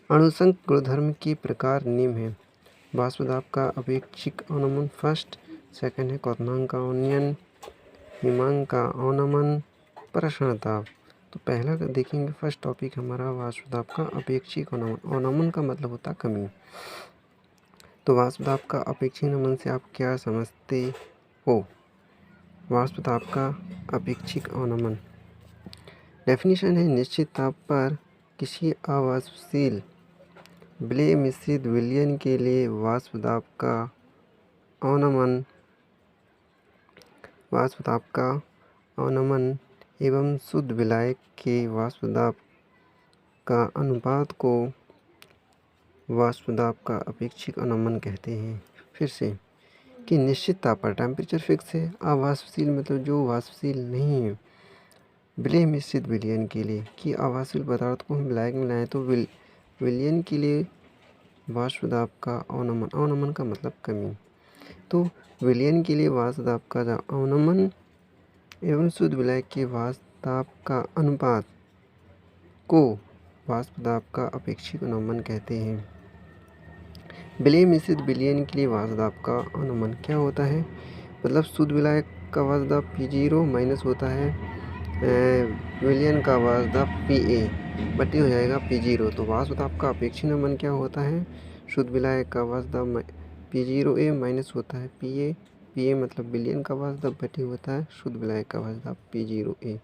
अणुसंघ गुणधर्म के प्रकार निम्न है। वाष्प दाब का अपेक्षिक अवनमन फर्स्ट, सेकंड है क्वथनांक का अवनयन, हिमांक का अवनमन, प्रसरण दाब। तो पहला देखेंगे, फर्स्ट टॉपिक हमारा वाष्प दाब का अपेक्षिक अवनमन। अवनमन का मतलब होता है कमी। तो वाष्प दाब का अपेक्षिक अवनमन से आप क्या समझते हो? वाष्प दाब का अपेक्षिक अवनमन डेफिनेशन है, निश्चित ताप पर किसी अवाष्पशील विलेय मिश्रित विलयन के लिए वाष्प दाब का अवनमन एवं शुद्ध विलायक के वाष्प दाब का अनुपात को वाष्प दाब का अपेक्षिक अवनमन कहते हैं। फिर से कि निश्चित ताप पर टेम्परेचर फिक्स है, अवाष्पशील मतलब जो वाष्पशील नहीं है, विलेय मिश्रित विलयन के लिए कि अवाष्पशील पदार्थ को हम विलायक में मिलाएं तो विलयन के लिए वाष्प दाब का अवनमन। अवनमन का मतलब कमी। तो विलयन के लिए वाष्प दाब का अवनमन एवं शुद्ध विलायक के वाष्प दाब का अनुपात को वाष्प दाब का अपेक्षिक अवनमन कहते हैं। विलेय मिश्रित विलयन के लिए वाष्प दाब का अवनमन क्या होता है? मतलब शुद्ध विलायक का वाष्प दाब P0 माइनस होता है विलयन का वाष्प दाब PA बटी हो जाएगा P0। तो वाष्प दाब का अपेक्षित अवनमन क्या होता है? शुद्ध विलायक का वाष्प दाब P0A माइनस होता है PA मतलब विलयन का वाष्प दाब बटी होता है शुद्ध विलायक का वाष्प दाब P0A।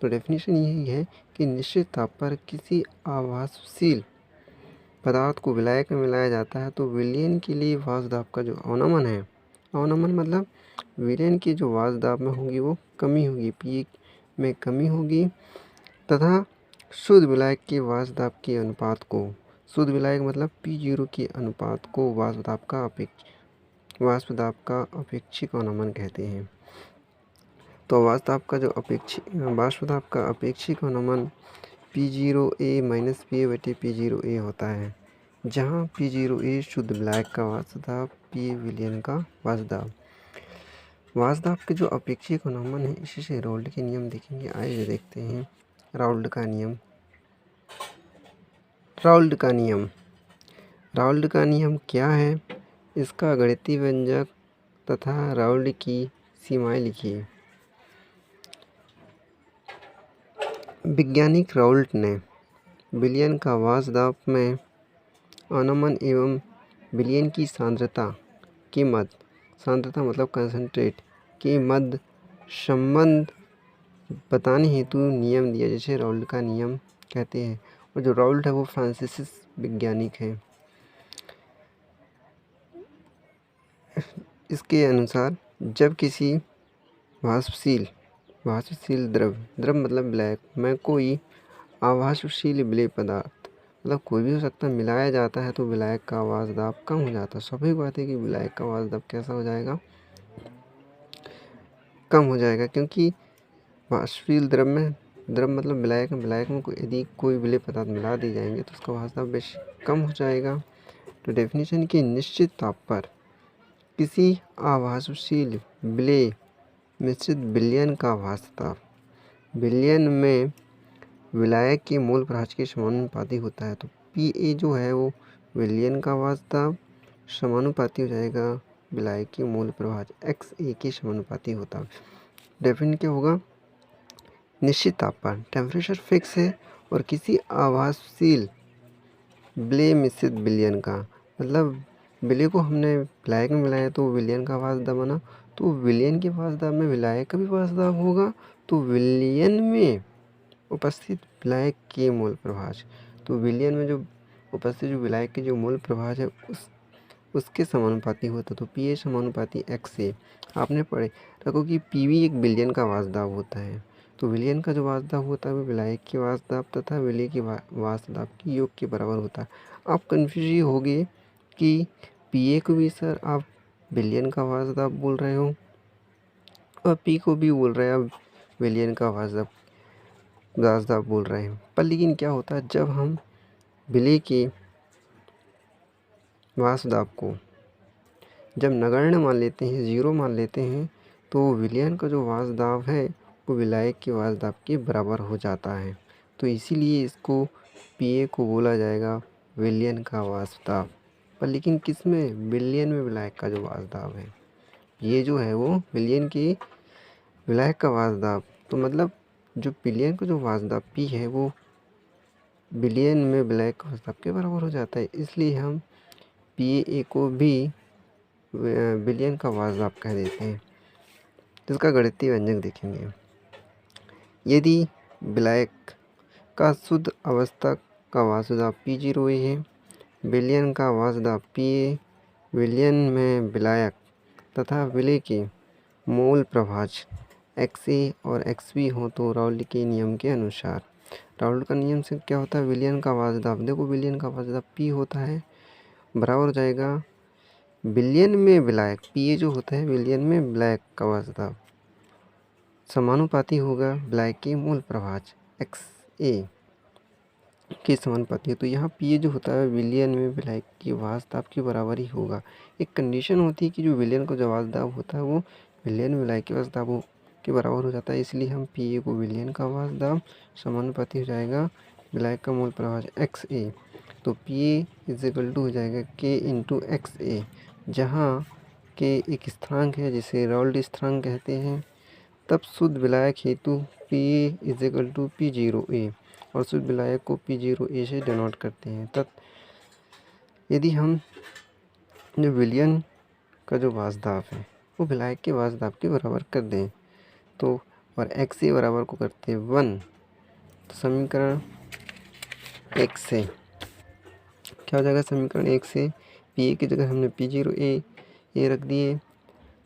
तो डेफिनेशन यही है कि निश्चित ताप पर किसी अवाष्पशील पदार्थ को विलायक में मिलाया जाता है तो विलयन के लिए वाष्प दाब का जो अवनमन है, अवनमन मतलब विलयन की जो वाष्प दाब में होगी वो कमी होगी, पी में कमी होगी तथा शुद्ध विलायक के वाष्प दाब के अनुपात को, शुद्ध विलायक मतलब P0 के अनुपात को वाष्प दाब का अपेक्षिक अवनमन कहते हैं। तो वाष्प दाब का अपेक्षिक अवनमन P0A माइनस PA बटे P0A होता है, जहाँ P0A शुद्ध विलायक का वाष्प दाब, PA विलयन का वाष्प दाब। वाष्प दाब के जो अपेक्षिक अवनमन है, इसी से राउल्ट के नियम देखेंगे। आइए देखते हैं राउल्ट का नियम। राउल्ट का नियम क्या है? इसका गणितीय व्यंजक तथा राउल्ट की सीमाएं लिखिए। वैज्ञानिक राउल्ट ने विलयन का वाष्प दाब में अवनमन एवं विलयन की सांद्रता के मध्य, सांद्रता मतलब कंसंट्रेट के मध्य संबंध बताने हेतु नियम दिया, जिसे राउल्ट का नियम कहते हैं। और जो राउल्ट है वो फ्रांसीसी वैज्ञानिक है। इसके अनुसार जब किसी वाष्पशील द्रव मतलब विलायक में कोई अवाष्पशील विलेय पदार्थ मतलब कोई भी हो सकता है मिलाया जाता है तो विलायक का वाष्प दाब कम हो जाता है। स्वाभाविक बात है कि विलायक का वाष्प दाब कैसा हो जाएगा? कम हो जाएगा, क्योंकि वाष्पशील द्रव मतलब विलायक में यदि कोई विलेय पदार्थ मिला दिए जाएंगे तो उसका वाष्प दाब बेशक कम हो जाएगा। तो डेफिनेशन की निश्चित ताप पर किसी अवाष्पशील विलेय मिश्रित विलयन का वाष्प दाब विलयन में विलायक के मूल प्रभाज के समानुपाती होता है। तो PA जो है वो विलयन का वाष्प दाब समानुपाती हो जाएगा विलायक के मूल प्रभाज XA के समानुपाती होता है। डेफिनेशन क्या होगा? निश्चित ताप पर टेम्परेचर फिक्स है और किसी अवाष्पशील विलेय मिश्रित विलयन का मतलब विलेय को हमने विलायक में मिलाया तो विलयन का वाष्प दाब बना, तो विलयन के वाष्प दाब में विलायक का भी वाष्प दाब होगा, तो विलयन में उपस्थित विलायक के मूल प्रभाज, तो विलयन में जो उपस्थित जो विलायक के जो मूल प्रभाज है उसके समानुपाती होता। तो PA समानुपाती XA आपने पढ़े रखो कि PB एक विलयन का वाष्प दाब होता है। तो विलयन का जो वाष्प दाब होता है वो विलायक के वाष्प दाब तथा विलेय के वाष्प दाब के योग के बराबर होता है। आप कन्फ्यूज ये होगे कि PA को भी सर आप विलयन का वाष्प दाब बोल रहे हो और P को भी बोल रहे हैं आप विलयन का वाष्प दाब बोल रहे हैं, पर लेकिन क्या होता है जब हम विलेय के वाष्प दाब को जब नगण्य मान लेते हैं, 0 मान लेते हैं, तो विलयन का जो वाष्प दाब है वो विलायक के वाष्प दाब के बराबर हो जाता है। तो इसीलिए इसको PA को बोला जाएगा विलयन का वाष्पदाब। पर लेकिन किस में? विलयन में विलायक का जो वाष्पदाब है, ये जो है वो विलयन की विलायक का वाष्पदाब। तो मतलब जो विलयन का जो वाष्पदाब P है वो विलयन में विलायक का वाष्पदाब के बराबर हो जाता है। इसलिए हम PaA को भी विलयन का वाष्पदाब कह देते हैं। तो इसका गणितीय व्यंजक देखेंगे। यदि विलायक का शुद्ध अवस्था का वाष्पदाब P0A है, विलयन का वाष्पदाब Pa, विलयन में विलायक तथा विलेय के मोल प्रभाजक XA और XB हो तो राउल्ट के नियम के अनुसार, राउल्ट का नियम से क्या होता है? विलयन का वाष्पदाब, देखो विलयन का वाष्पदाब P होता है, बराबर हो जाएगा विलयन में विलायक Pa जो होता है विलयन में विलायक का वाष्पदाब समानुपाती होगा विलायक के मूल प्रभाजक XA के समानुपाती है। तो यहाँ Pa जो होता है विलयन में विलायक के वाष्पदाब के बराबर ही होगा। एक कंडीशन होती है कि जो विलयन का जो वाष्पदाब होता है वो विलयन में विलायक के वाष्पदाब के बराबर हो जाता है। इसलिए हम Pa को विलयन का वाष्पदाब समानुपाती हो जाएगा विलायक का मूल प्रभाजक XA। तो Pa इज इक्वल टू हो जाएगा K इंटू XA, जहाँ K एक स्थिरांक है जिसे राउल्ट स्थिरांक कहते हैं। तब शुद्ध विलायक हेतु Pa is equal to P0A, और शुद्ध विलायक को P0A से डिनोट करते हैं। तब यदि हम जो विलयन का जो वाष्पदाब है वो विलायक के वाष्पदाब के बराबर कर दें तो, और XA बराबर को करते हैं 1, तो समीकरण 1 से क्या हो जाएगा? समीकरण 1 से Pa की जगह हमने P0A रख दिए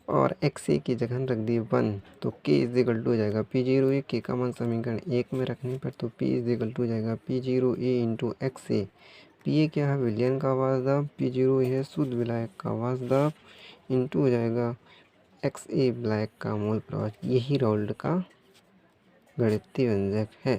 और XA की जगह रख दिए 1, तो K इज इक्वल टू हो जाएगा P0A। K का मान समीकरण 1 में रखने पर तो P इज इक्वल टू हो जाएगा P0A इंटू XA। Pa क्या है? विलयन का वाष्पदाब, P0A है शुद्ध विलायक का वाष्पदाब, इंटू हो जाएगा XA विलायक का मूल प्रभाजक। यही राउल्ट का गणितीय व्यंजक है।